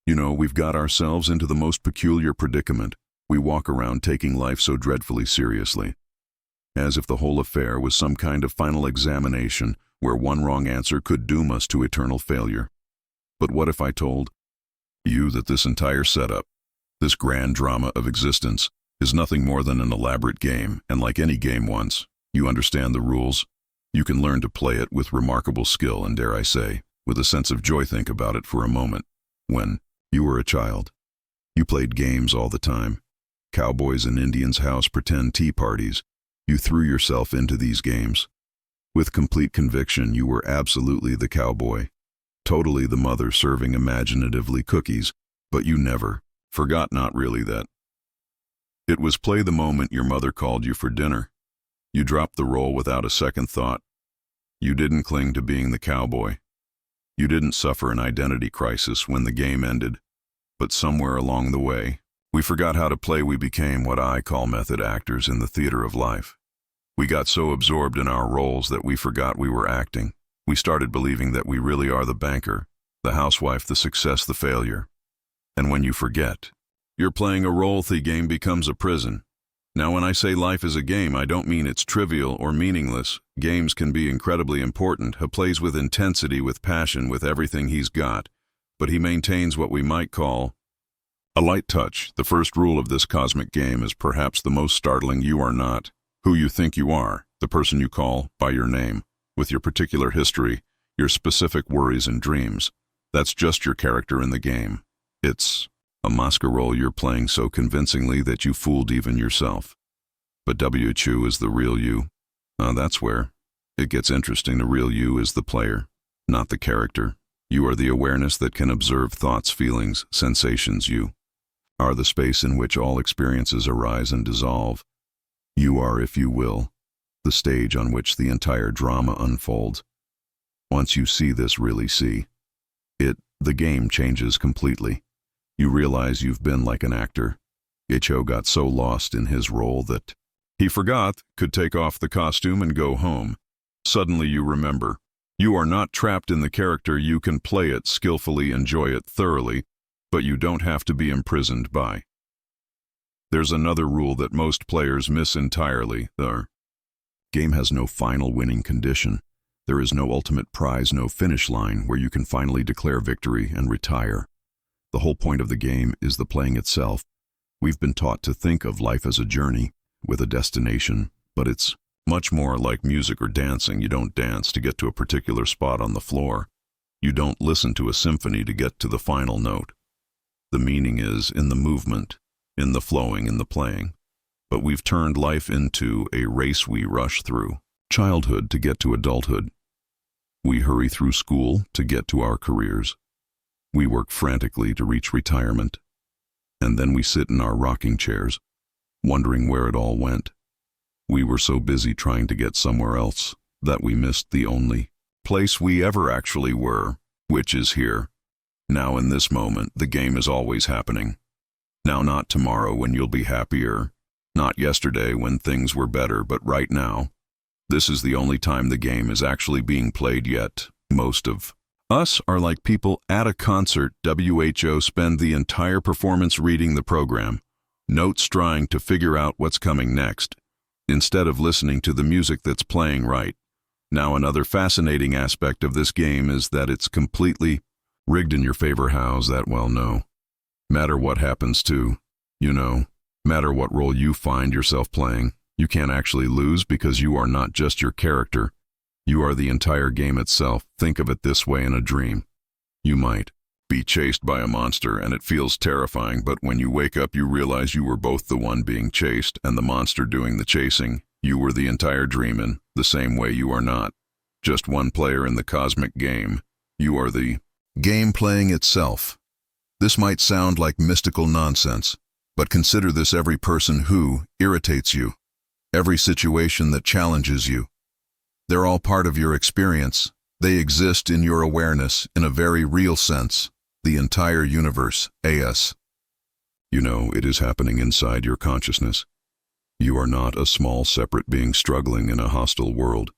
We've got ourselves into the most peculiar predicament. We walk around taking life so dreadfully seriously, as if the whole affair was some kind of final examination where one wrong answer could doom us to eternal failure. But what if I told you that this entire setup, this grand drama of existence, is nothing more than an elaborate game, and like any game once you understand the rules, you can learn to play it with remarkable skill and, dare I say, with a sense of joy. Think about it for a moment. When you were a child, you played games all the time. Cowboys and Indians house pretend tea parties. You threw yourself into these games. With complete conviction, you were absolutely the cowboy, totally the mother serving imaginatively cookies, but you never forgot, not really, that it was play the moment your mother called you for dinner. You dropped the role without a second thought. You didn't cling to being the cowboy. You didn't suffer an identity crisis when the game ended. But somewhere along the way, we forgot how to play. We became what I call method actors in the theater of life. We got so absorbed in our roles that we forgot we were acting. We started believing that we really are the banker, the housewife, the success, the failure. And when you forget, you're playing a role. The game becomes a prison. Now, when I say life is a game, I don't mean it's trivial or meaningless. Games can be incredibly important. He plays with intensity, with passion, with everything he's got. But he maintains what we might call a light touch. The first rule of this cosmic game is perhaps the most startling. You are not who you think you are, the person you call by your name, with your particular history, your specific worries and dreams. That's just your character in the game. It's a masquerade you're playing so convincingly that you fooled even yourself. But who is the real you? That's where it gets interesting. The real you is the player, not the character. You are the awareness that can observe thoughts, feelings, sensations. You are the space in which all experiences arise and dissolve. You are, if you will, the stage on which the entire drama unfolds. Once you see this, really see it, the game changes completely. You realize you've been like an actor. Ho got so lost in his role that he forgot, could take off the costume and go home. Suddenly you remember. You are not trapped in the character. You can play it skillfully, enjoy it thoroughly, but you don't have to be imprisoned by. There's another rule that most players miss entirely. The game has no final winning condition. There is no ultimate prize, no finish line where you can finally declare victory and retire. The whole point of the game is the playing itself. We've been taught to think of life as a journey with a destination, but it's much more like music or dancing. You don't dance to get to a particular spot on the floor. You don't listen to a symphony to get to the final note. The meaning is in the movement, in the flowing, in the playing. But we've turned life into a race we rush through. Childhood to get to adulthood. We hurry through school to get to our careers. We work frantically to reach retirement. And then we sit in our rocking chairs, wondering where it all went. We were so busy trying to get somewhere else that we missed the only place we ever actually were, which is here. Now, in this moment, the game is always happening. Now, not tomorrow when you'll be happier, not yesterday when things were better, but right now. This is the only time the game is actually being played yet. Most of us are like people at a concert. Who spend the entire performance reading the program, notes trying to figure out what's coming next, instead of listening to the music that's playing right. Now, another fascinating aspect of this game is that it's completely rigged in your favor. How's that? Well, no matter what happens to, matter what role you find yourself playing, you can't actually lose because you are not just your character. You are the entire game itself. Think of it this way: in a dream, you might be chased by a monster and it feels terrifying, but when you wake up you realize you were both the one being chased and the monster doing the chasing. You were the entire dream in the same way. You are not just one player in the cosmic game. You are the game playing itself. This might sound like mystical nonsense, but consider this: every person who irritates you, every situation that challenges you, they're all part of your experience. They exist in your awareness in a very real sense. The entire universe, as it is happening inside your consciousness. You are not a small separate being struggling in a hostile world.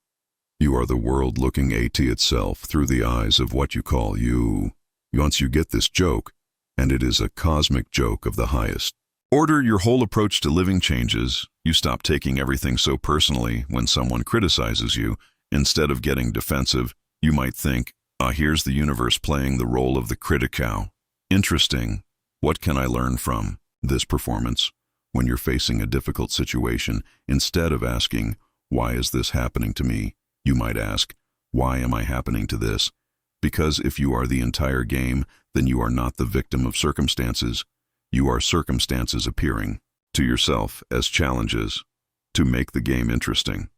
You are the world looking at itself through the eyes of what you call you. Once you get this joke, and it is a cosmic joke of the highest order. Your whole approach to living changes. You stop taking everything so personally when someone criticizes you. Instead of getting defensive, you might think, here's the universe playing the role of the critic. Interesting. What can I learn from this performance? When you're facing a difficult situation, instead of asking, why is this happening to me? You might ask, why am I happening to this? Because if you are the entire game, then you are not the victim of circumstances. You are circumstances appearing to yourself as challenges to make the game interesting.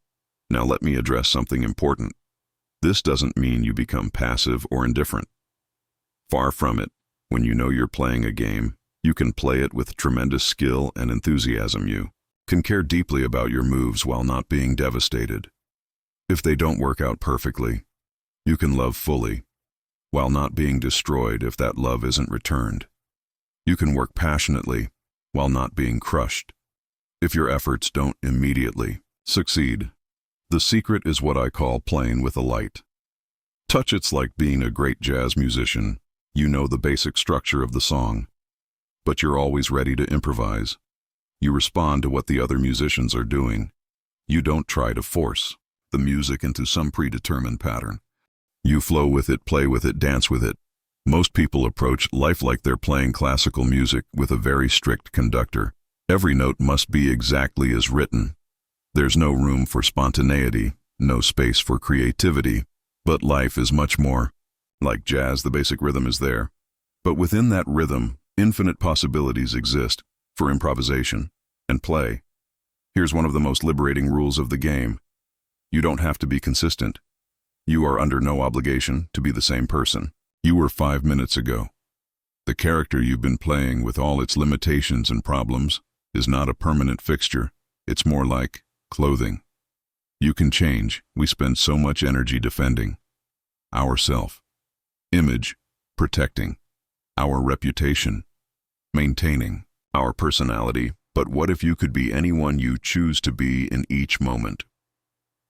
Now let me address something important. This doesn't mean you become passive or indifferent. Far from it. When you know you're playing a game, you can play it with tremendous skill and enthusiasm. You can care deeply about your moves while not being devastated. If they don't work out perfectly, you can love fully while not being destroyed if that love isn't returned. You can work passionately while not being crushed if your efforts don't immediately succeed. The secret is what I call playing with a light touch. It's like being a great jazz musician. You know the basic structure of the song, but you're always ready to improvise. You respond to what the other musicians are doing. You don't try to force the music into some predetermined pattern. You flow with it, play with it, dance with it. Most people approach life like they're playing classical music with a very strict conductor. Every note must be exactly as written. There's no room for spontaneity, no space for creativity. But life is much more. Like jazz, the basic rhythm is there. But within that rhythm, infinite possibilities exist for improvisation and play. Here's one of the most liberating rules of the game. You don't have to be consistent. You are under no obligation to be the same person you were 5 minutes ago. The character you've been playing, with all its limitations and problems, is not a permanent fixture. It's more like clothing. You can change. We spend so much energy defending our self-image, protecting our reputation, maintaining our personality. But what if you could be anyone you choose to be in each moment?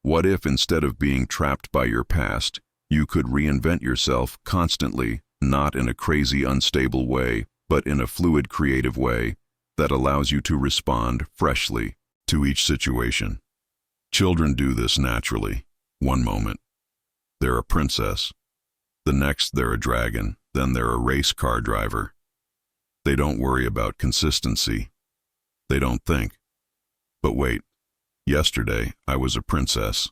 What if, instead of being trapped by your past, you could reinvent yourself constantly, not in a crazy, unstable way, but in a fluid, creative way that allows you to respond freshly to each situation? Children do this naturally. One moment, they're a princess. The next, they're a dragon. Then they're a race car driver. They don't worry about consistency. They don't think, but wait, yesterday I was a princess,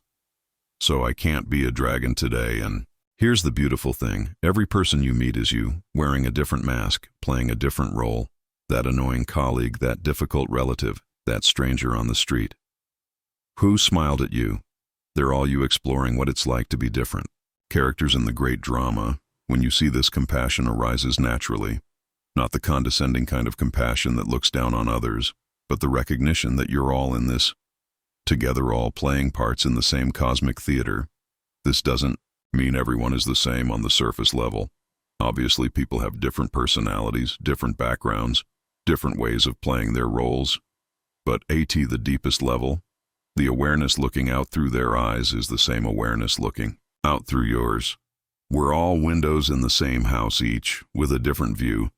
so I can't be a dragon today. And here's the beautiful thing. Every person you meet is you, wearing a different mask, playing a different role. That annoying colleague, that difficult relative, that stranger on the street. Who smiled at you? They're all you, exploring what it's like to be different. Characters in the great drama, when you see this, compassion arises naturally. Not the condescending kind of compassion that looks down on others, but the recognition that you're all in this together, all playing parts in the same cosmic theater. This doesn't mean everyone is the same on the surface level. Obviously, people have different personalities, different backgrounds, different ways of playing their roles. But at the deepest level, the awareness looking out through their eyes is the same awareness looking out through yours. We're all windows in the same house, each with a different view,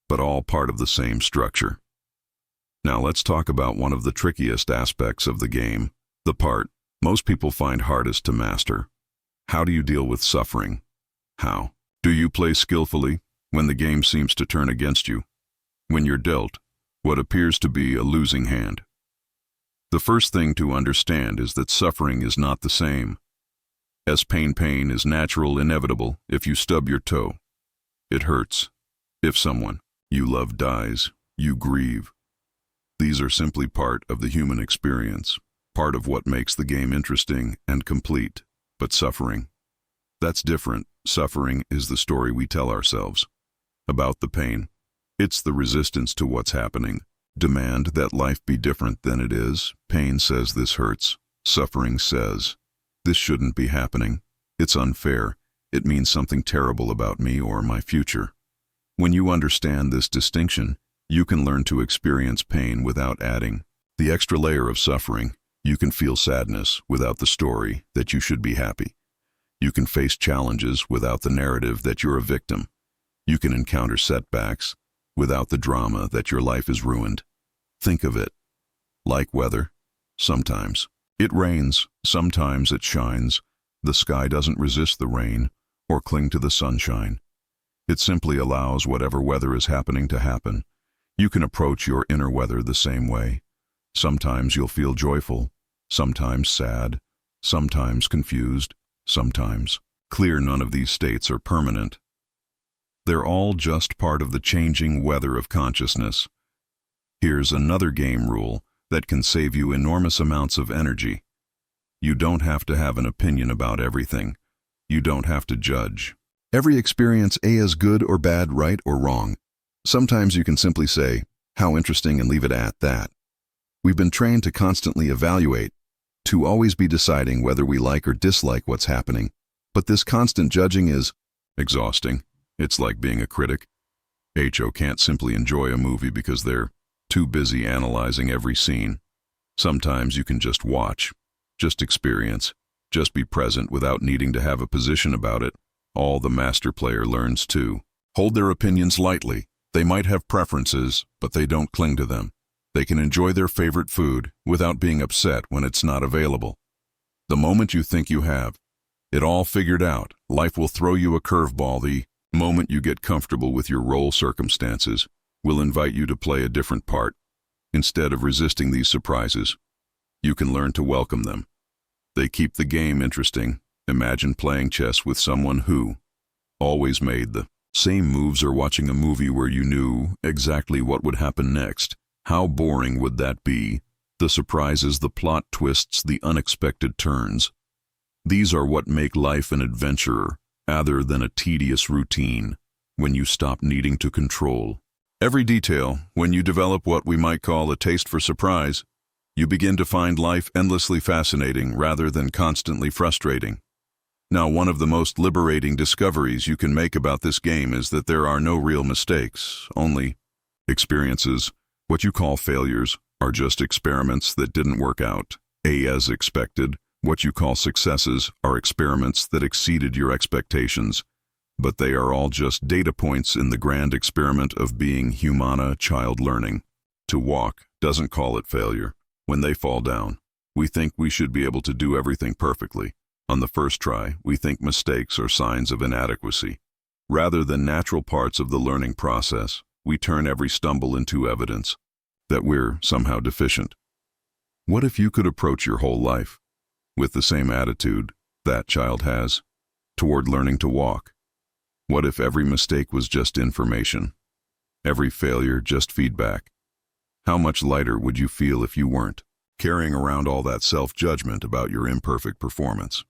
but all part of the same structure. Now let's talk about one of the trickiest aspects of the game, the part most people find hardest to master. How do you deal with suffering? How do you play skillfully when the game seems to turn against you? When you're dealt what appears to be a losing hand? The first thing to understand is that suffering is not the same as pain. Pain is natural, inevitable. If you stub your toe, it hurts. If someone you love dies, you grieve. These are simply part of the human experience, part of what makes the game interesting and complete. But suffering, that's different. Suffering is the story we tell ourselves about the pain. It's the resistance to what's happening. Demand that life be different than it is. Pain says this hurts. Suffering says this shouldn't be happening. It's unfair. It means something terrible about me or my future. When you understand this distinction, you can learn to experience pain without adding the extra layer of suffering. You can feel sadness without the story that you should be happy. You can face challenges without the narrative that you're a victim. You can encounter setbacks without the drama that your life is ruined. Think of it like weather. Sometimes it rains, sometimes it shines. The sky doesn't resist the rain or cling to the sunshine. It simply allows whatever weather is happening to happen. You can approach your inner weather the same way. Sometimes you'll feel joyful, sometimes sad, sometimes confused, sometimes clear. None of these states are permanent. They're all just part of the changing weather of consciousness. Here's another game rule that can save you enormous amounts of energy. You don't have to have an opinion about everything. You don't have to judge every experience as good or bad, right or wrong. Sometimes you can simply say, "How interesting," and leave it at that. We've been trained to constantly evaluate, to always be deciding whether we like or dislike what's happening. But this constant judging is exhausting. It's like being a critic. HO can't simply enjoy a movie because they're too busy analyzing every scene. Sometimes you can just watch, just experience, just be present without needing to have a position about it. All the master player learns to hold their opinions lightly. They might have preferences, but they don't cling to them. They can enjoy their favorite food without being upset when it's not available. The moment you think you have it all figured out, life will throw you a curveball. The moment you get comfortable with your role, circumstances will invite you to play a different part. Instead of resisting these surprises, you can learn to welcome them. They keep the game interesting. Imagine playing chess with someone who always made the same moves, or watching a movie where you knew exactly what would happen next. How boring would that be? The surprises, the plot twists, the unexpected turns. These are what make life an adventure, rather than a tedious routine. When you stop needing to control every detail, when you develop what we might call a taste for surprise, you begin to find life endlessly fascinating rather than constantly frustrating. Now, one of the most liberating discoveries you can make about this game is that there are no real mistakes, only experiences. What you call failures are just experiments that didn't work out as expected. What you call successes are experiments that exceeded your expectations. But they are all just data points in the grand experiment of being humana, child learning. To walk doesn't call it failure. When they fall down, we think we should be able to do everything perfectly. On the first try, we think mistakes are signs of inadequacy. Rather than natural parts of the learning process, we turn every stumble into evidence that we're somehow deficient. What if you could approach your whole life with the same attitude that child has toward learning to walk? What if every mistake was just information, every failure just feedback? How much lighter would you feel if you weren't carrying around all that self-judgment about your imperfect performance?